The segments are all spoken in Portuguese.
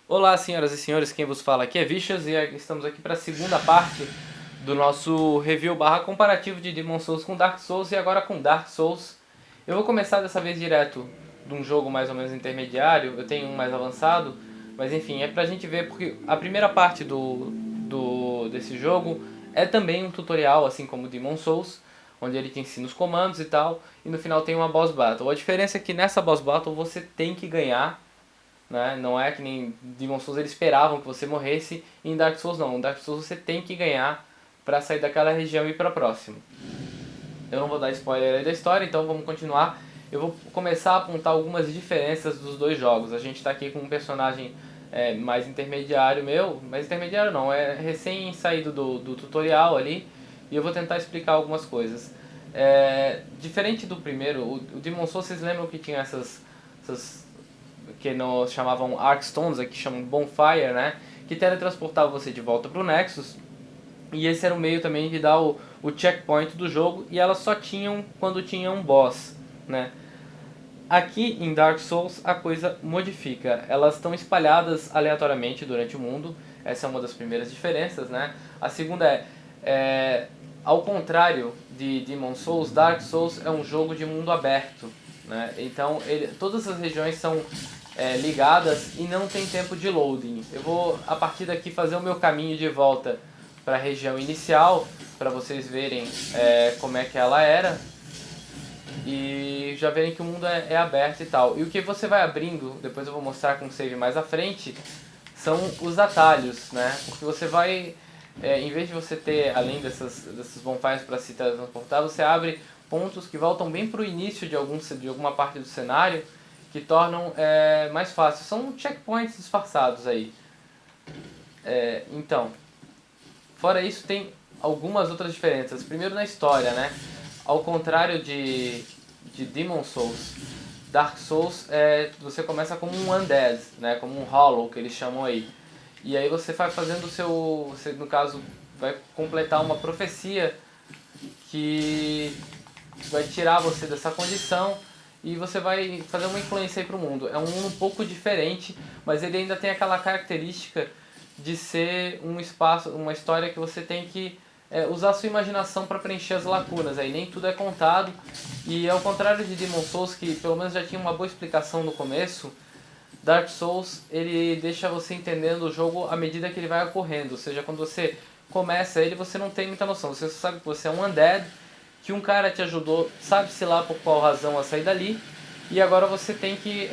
Olá, senhoras e senhores, quem vos fala aqui é Vicious e estamos aqui para a segunda parte do nosso review barra comparativo de Demon Souls com Dark Souls e agora com Dark Souls. Eu vou começar dessa vez direto de um jogo mais ou menos intermediário, eu tenho um mais avançado, mas enfim, é pra gente ver porque a primeira parte desse jogo é também um tutorial, assim como Demon Souls, onde ele te ensina os comandos e tal, e no final tem uma boss battle. A diferença é que nessa boss battle você tem que ganhar, né? Não é que nem Demon Souls eles esperavam que você morresse, e em Dark Souls não. Em Dark Souls você tem que ganhar para sair daquela região e ir para a próxima. Eu não vou dar spoiler aí da história, então vamos continuar. Eu vou começar a apontar algumas diferenças dos dois jogos. A gente está aqui com um personagem mais intermediário meu, mais intermediário não, é recém saído do tutorial ali, e eu vou tentar explicar algumas coisas. Diferente do primeiro, o Demon Souls, vocês lembram que tinha essas que nós chamavam Arkstones, aqui chamam Bonfire, né? Que teletransportava você de volta pro Nexus. E esse era o meio também de dar o checkpoint do jogo, e elas só tinham quando tinha um boss, né? Aqui em Dark Souls a coisa modifica, elas estão espalhadas aleatoriamente durante o mundo, essa é uma das primeiras diferenças, né? A segunda ao contrário de Demon Souls, Dark Souls é um jogo de mundo aberto, né? Então todas as regiões são ligadas e não tem tempo de loading. Eu vou a partir daqui fazer o meu caminho de volta para a região inicial, para vocês verem como é que ela era e já verem que o mundo é aberto e tal. E o que você vai abrindo, depois eu vou mostrar com o save mais à frente, são os atalhos, né? Porque você vai, em vez de você ter, além desses bonfires para se teletransportar, você abre pontos que voltam bem para o início de alguma parte do cenário, que tornam mais fácil. São checkpoints disfarçados aí. Então, fora isso, tem algumas outras diferenças. Primeiro na história, né? Ao contrário de Demon Souls, Dark Souls você começa como um Undead, né? Como um Hollow, que eles chamam aí. E aí você vai fazendo o seu... Você, no caso, vai completar uma profecia que vai tirar você dessa condição e você vai fazer uma influência aí pro mundo. É um mundo um pouco diferente, mas ele ainda tem aquela característica de ser um espaço, uma história que você tem que usar a sua imaginação para preencher as lacunas. Aí nem tudo é contado, e ao contrário de Demon Souls, que pelo menos já tinha uma boa explicação no começo, Dark Souls ele deixa você entendendo o jogo à medida que ele vai ocorrendo. Ou seja, quando você começa ele, você não tem muita noção. Você só sabe que você é um undead, que um cara te ajudou, sabe-se lá por qual razão, a sair dali, e agora você tem que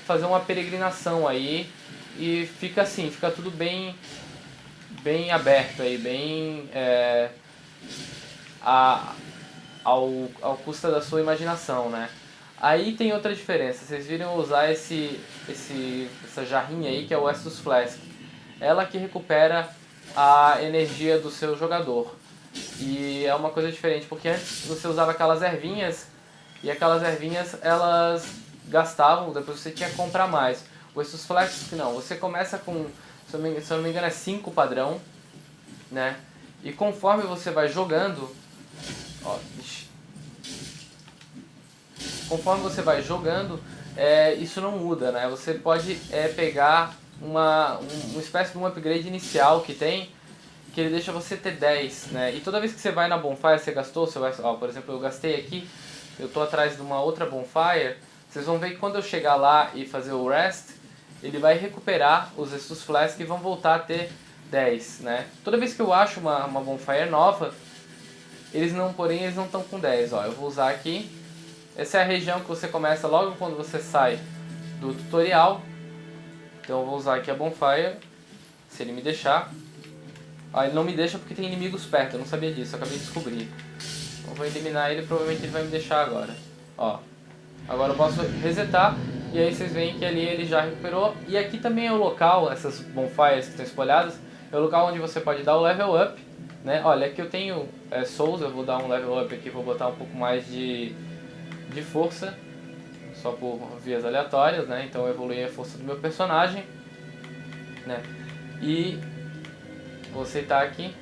fazer uma peregrinação aí, e fica assim, fica tudo bem aberto aí, bem ao custo da sua imaginação, né? Aí tem outra diferença, vocês viram usar essa jarrinha aí que é o Estus Flask. Ela que recupera a energia do seu jogador. E é uma coisa diferente, porque antes você usava aquelas ervinhas, e aquelas ervinhas elas gastavam, depois você tinha que comprar mais. O Estus Flask não, você começa com, se eu não me engano é 5 padrão, né? E conforme você vai jogando, ó, conforme você vai jogando, isso não muda, né? Você pode pegar uma espécie de um upgrade inicial que tem, que ele deixa você ter 10, né? E toda vez que você vai na bonfire, você gastou, por exemplo, eu gastei aqui, eu tô atrás de uma outra bonfire, vocês vão ver que quando eu chegar lá e fazer o rest, ele vai recuperar os Estus Flask e vão voltar a ter 10, né? Toda vez que eu acho uma bonfire nova, porém eles não estão com 10, ó. Eu vou usar aqui. Essa é a região que você começa logo quando você sai do tutorial. Então eu vou usar aqui a bonfire, se ele me deixar. Ele não me deixa porque tem inimigos perto, eu não sabia disso, eu acabei de descobrir. Então eu vou eliminar ele, provavelmente ele vai me deixar agora. Ó, agora eu posso resetar e aí vocês veem que ali ele já recuperou. E aqui também é o local, essas bonfires que estão espalhadas, é o local onde você pode dar o level up, né? Olha, aqui eu tenho Souls, eu vou dar um level up aqui, vou botar um pouco mais de força, só por vias aleatórias, né? Então eu evoluí a força do meu personagem, né? E vou aceitar aqui.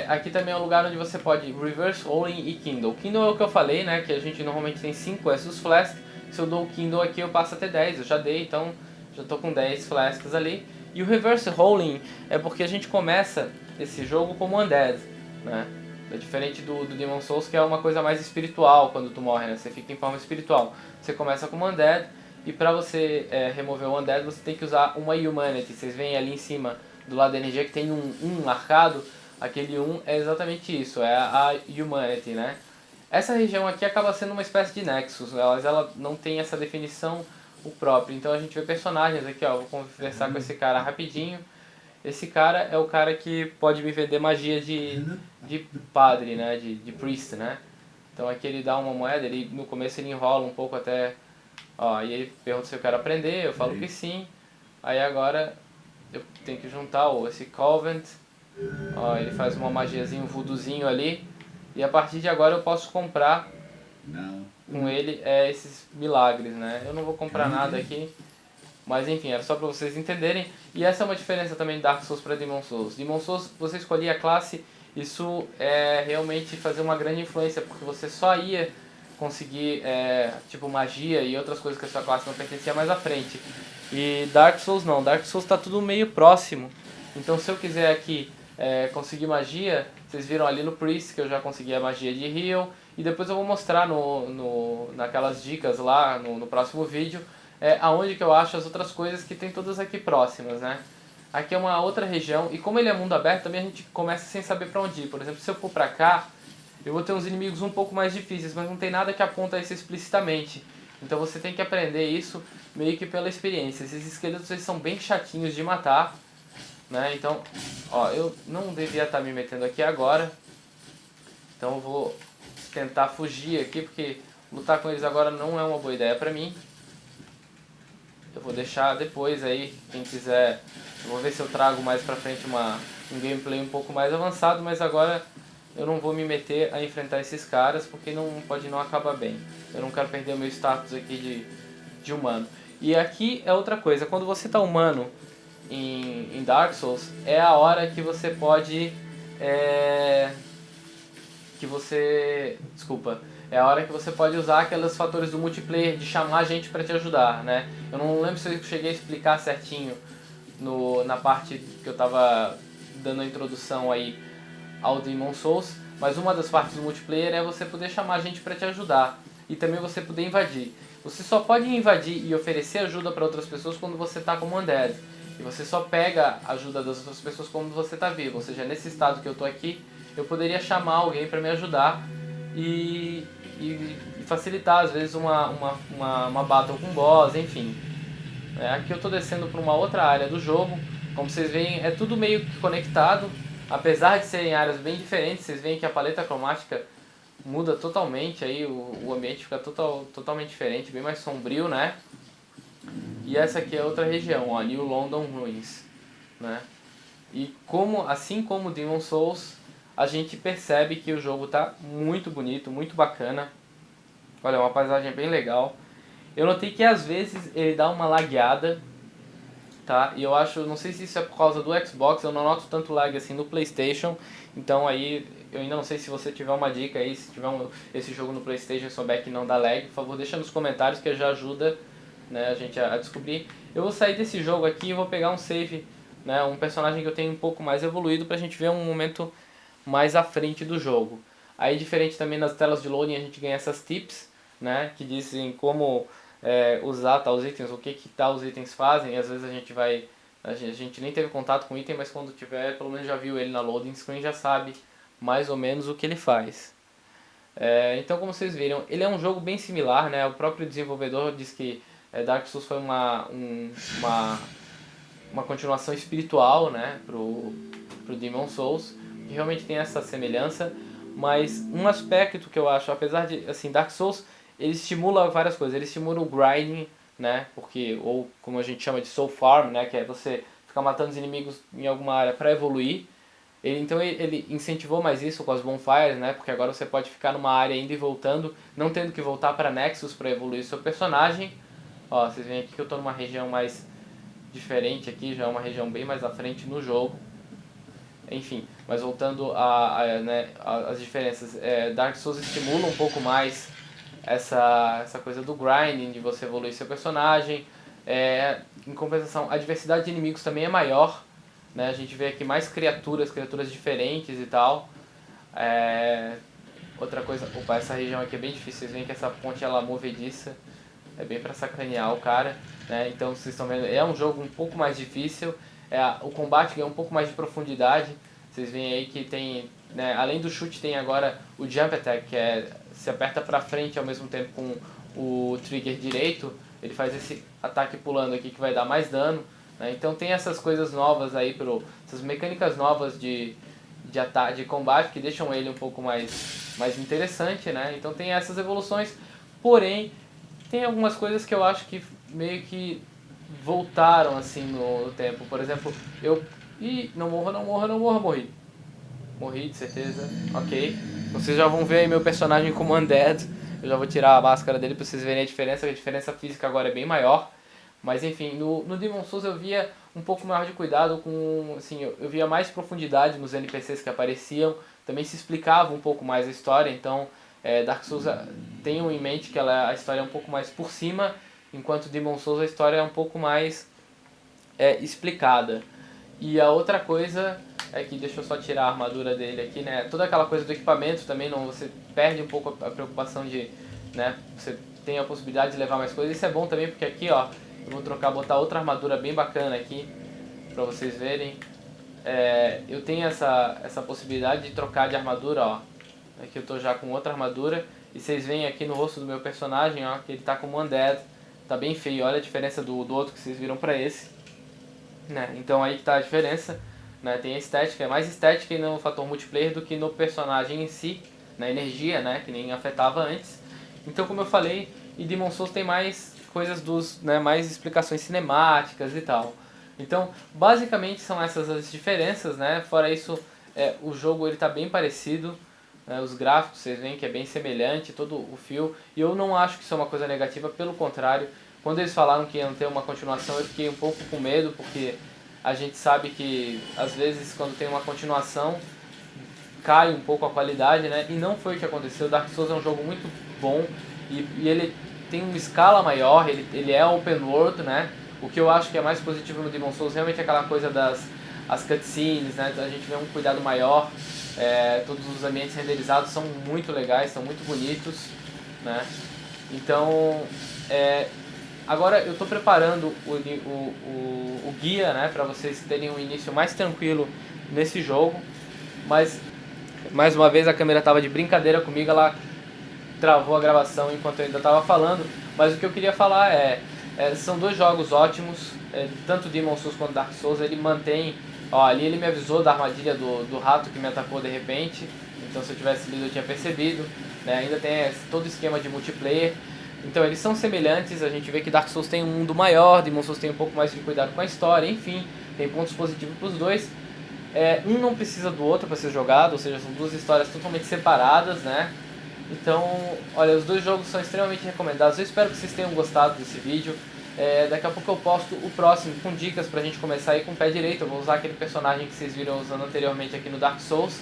Aqui também é um lugar onde você pode Reverse, Rolling e Kindle. Kindle é o que eu falei, né? Que a gente normalmente tem 5 Estus Flask. Se eu dou o Kindle aqui eu passo a ter 10, eu já dei, então Já tô com 10 flasks ali. E o reverse rolling é porque a gente começa esse jogo como undead, né? É diferente do Demon Souls, que é uma coisa mais espiritual quando tu morre, né? Você fica em forma espiritual. Você começa como undead e pra você remover o undead você tem que usar uma humanity. Vocês veem ali em cima do lado da energia que tem um marcado. Aquele 1 é exatamente isso, é a humanity, né? Essa região aqui acaba sendo uma espécie de nexus, ela não tem essa definição o próprio. Então a gente vê personagens aqui, ó, vou conversar com esse cara rapidinho. Esse cara é o cara que pode me vender magia de padre, né, de priest, né? Então aqui ele dá uma moeda, ele no começo ele enrola um pouco até, ó, e ele pergunta se eu quero aprender, eu falo que sim. Aí agora eu tenho que juntar esse Convent, ó, ele faz uma magiazinha, um voodoozinho ali. E a partir de agora eu posso comprar com ele esses milagres, né? Eu não vou comprar nada aqui, mas enfim, era só pra vocês entenderem. E essa é uma diferença também de Dark Souls para Demon Souls. Demon Souls, você escolhia a classe, isso é realmente fazer uma grande influência, porque você só ia conseguir, tipo, magia e outras coisas que a sua classe não pertencia mais à frente. E Dark Souls não, Dark Souls tá tudo meio próximo. Então se eu quiser aqui conseguir magia, vocês viram ali no Priest que eu já consegui a magia de heal. E depois eu vou mostrar naquelas dicas lá no próximo vídeo aonde que eu acho as outras coisas que tem todas aqui próximas, né? Aqui é uma outra região e como ele é mundo aberto também a gente começa sem saber pra onde ir. Por exemplo, se eu for pra cá, eu vou ter uns inimigos um pouco mais difíceis, mas não tem nada que aponta a isso explicitamente. Então você tem que aprender isso meio que pela experiência. Esses esqueletos eles são bem chatinhos de matar, né? Então, ó, eu não devia estar me metendo aqui agora. Então eu vou tentar fugir aqui, porque lutar com eles agora não é uma boa ideia pra mim. Eu vou deixar depois aí, quem quiser, eu vou ver se eu trago mais pra frente um gameplay um pouco mais avançado, mas agora eu não vou me meter a enfrentar esses caras, porque pode não acabar bem. Eu não quero perder o meu status aqui de humano. E aqui é outra coisa, quando você tá humano em Dark Souls, é a hora que você pode... Desculpa. É a hora que você pode usar aqueles fatores do multiplayer de chamar gente pra te ajudar, né? Eu não lembro se eu cheguei a explicar certinho na parte que eu tava dando a introdução aí ao Demon Souls, mas uma das partes do multiplayer é você poder chamar gente pra te ajudar e também você poder invadir. Você só pode invadir e oferecer ajuda para outras pessoas quando você tá como undead. E você só pega a ajuda das outras pessoas quando você tá vivo. Ou seja, nesse estado que eu tô aqui, eu poderia chamar alguém para me ajudar e facilitar às vezes uma battle com boss, enfim. Aqui eu estou descendo para uma outra área do jogo. Como vocês veem, é tudo meio que conectado. Apesar de serem áreas bem diferentes, vocês veem que a paleta cromática muda totalmente, aí o ambiente fica totalmente diferente, bem mais sombrio, né? E essa aqui é outra região, ó, New London Ruins, né? E assim como Demon Souls, a gente percebe que o jogo tá muito bonito, muito bacana. Olha, uma paisagem bem legal. Eu notei que às vezes ele dá uma lagueada, tá? E eu acho, não sei se isso é por causa do Xbox, eu não noto tanto lag assim no PlayStation. Então aí, eu ainda não sei se você tiver uma dica aí, se tiver esse jogo no PlayStation e souber que não dá lag, por favor deixa nos comentários que já ajuda, né, a gente a descobrir. Eu vou sair desse jogo aqui e vou pegar um save, né, um personagem que eu tenho um pouco mais evoluído pra gente ver um momento mais à frente do jogo. Aí diferente também nas telas de loading a gente ganha essas tips, né, que dizem como usar tais itens, o que tais itens fazem. Às vezes a gente nem teve contato com o item, mas quando tiver, pelo menos já viu ele na loading screen, já sabe mais ou menos o que ele faz. Então como vocês viram, ele é um jogo bem similar, né, o próprio desenvolvedor diz que Dark Souls foi uma continuação espiritual, né, pro Demon Souls, que realmente tem essa semelhança, mas um aspecto que eu acho, apesar de, assim, Dark Souls, ele estimula várias coisas, ele estimula o grinding, né, porque, ou como a gente chama de soul farm, né, que é você ficar matando os inimigos em alguma área para evoluir. Então ele incentivou mais isso com as bonfires, né, porque agora você pode ficar numa área indo e voltando, não tendo que voltar para Nexus para evoluir seu personagem. Ó, vocês veem aqui que eu estou numa região mais diferente aqui, já é uma região bem mais à frente no jogo. Enfim, mas voltando às diferenças, Dark Souls estimula um pouco mais essa coisa do grinding, de você evoluir seu personagem. Em compensação, a diversidade de inimigos também é maior, né? A gente vê aqui mais criaturas diferentes e tal. Outra coisa, opa, essa região aqui é bem difícil, vocês veem que essa ponte ela é movediça, é bem pra sacanear o cara, né? Então vocês estão vendo, é um jogo um pouco mais difícil, o combate ganha um pouco mais de profundidade, vocês veem aí que tem, né, além do chute tem agora o Jump Attack, que se aperta pra frente ao mesmo tempo com o trigger direito, ele faz esse ataque pulando aqui que vai dar mais dano, né? Então tem essas coisas novas aí, essas mecânicas novas de combate que deixam ele um pouco mais interessante, né? Então tem essas evoluções, porém tem algumas coisas que eu acho que meio que voltaram assim no tempo. Por exemplo, não morra, morri. Morri, de certeza. Ok. Vocês já vão ver aí meu personagem como Undead. Eu já vou tirar a máscara dele pra vocês verem a diferença física agora é bem maior. Mas enfim, no Demon's Souls eu via um pouco maior de cuidado com, assim, eu via mais profundidade nos NPCs que apareciam, também se explicava um pouco mais a história, então Dark Souls tenham em mente que a história é um pouco mais por cima, enquanto Demon's Souls a história é um pouco mais explicada. E a outra coisa é que, deixa eu só tirar a armadura dele aqui, né, toda aquela coisa do equipamento também, você perde um pouco a preocupação de, né, você tem a possibilidade de levar mais coisas, isso é bom também porque aqui, ó, eu vou botar outra armadura bem bacana aqui, pra vocês verem. Eu tenho essa possibilidade de trocar de armadura, ó. Aqui eu tô já com outra armadura. E vocês veem aqui no rosto do meu personagem, ó, que ele tá como Undead. Tá bem feio, olha a diferença do outro que vocês viram pra esse. Né? Então aí que tá a diferença. Né? Tem a estética, é mais estética no fator multiplayer do que no personagem em si. Na energia, né? Que nem afetava antes. Então, como eu falei, e Demon's Souls tem mais coisas mais explicações cinemáticas e tal. Então, basicamente são essas as diferenças, né? Fora isso, o jogo ele tá bem parecido, né? Os gráficos vocês veem que é bem semelhante, todo o fio. E eu não acho que isso é uma coisa negativa, pelo contrário. Quando eles falaram que iam ter uma continuação, eu fiquei um pouco com medo, porque a gente sabe que às vezes quando tem uma continuação cai um pouco a qualidade, né? E não foi o que aconteceu. Dark Souls é um jogo muito bom e ele tem uma escala maior, ele é open world, né? O que eu acho que é mais positivo no Demon's Souls realmente é aquela coisa as cutscenes, né? Então a gente vê um cuidado maior, todos os ambientes renderizados são muito legais, são muito bonitos, né? Então, agora eu estou preparando o guia, né? Para vocês terem um início mais tranquilo nesse jogo, mas mais uma vez a câmera estava de brincadeira comigo, ela travou a gravação enquanto eu ainda estava falando, mas o que eu queria falar são dois jogos ótimos, tanto Demon's Souls quanto Dark Souls, ele mantém, ali ele me avisou da armadilha do rato que me atacou de repente, então se eu tivesse lido eu tinha percebido, né? Ainda tem todo o esquema de multiplayer, então eles são semelhantes, a gente vê que Dark Souls tem um mundo maior, Demon's Souls tem um pouco mais de cuidado com a história, enfim, tem pontos positivos para os dois. Um não precisa do outro para ser jogado, ou seja, são duas histórias totalmente separadas, né? Então, olha, os dois jogos são extremamente recomendados. Eu espero que vocês tenham gostado desse vídeo. Daqui a pouco eu posto o próximo com dicas pra gente começar aí com o pé direito. Eu vou usar aquele personagem que vocês viram usando anteriormente aqui no Dark Souls.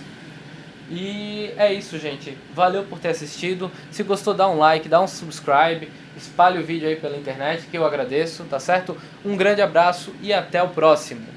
E é isso, gente. Valeu por ter assistido. Se gostou, dá um like, dá um subscribe, espalhe o vídeo aí pela internet que eu agradeço, tá certo? Um grande abraço e até o próximo.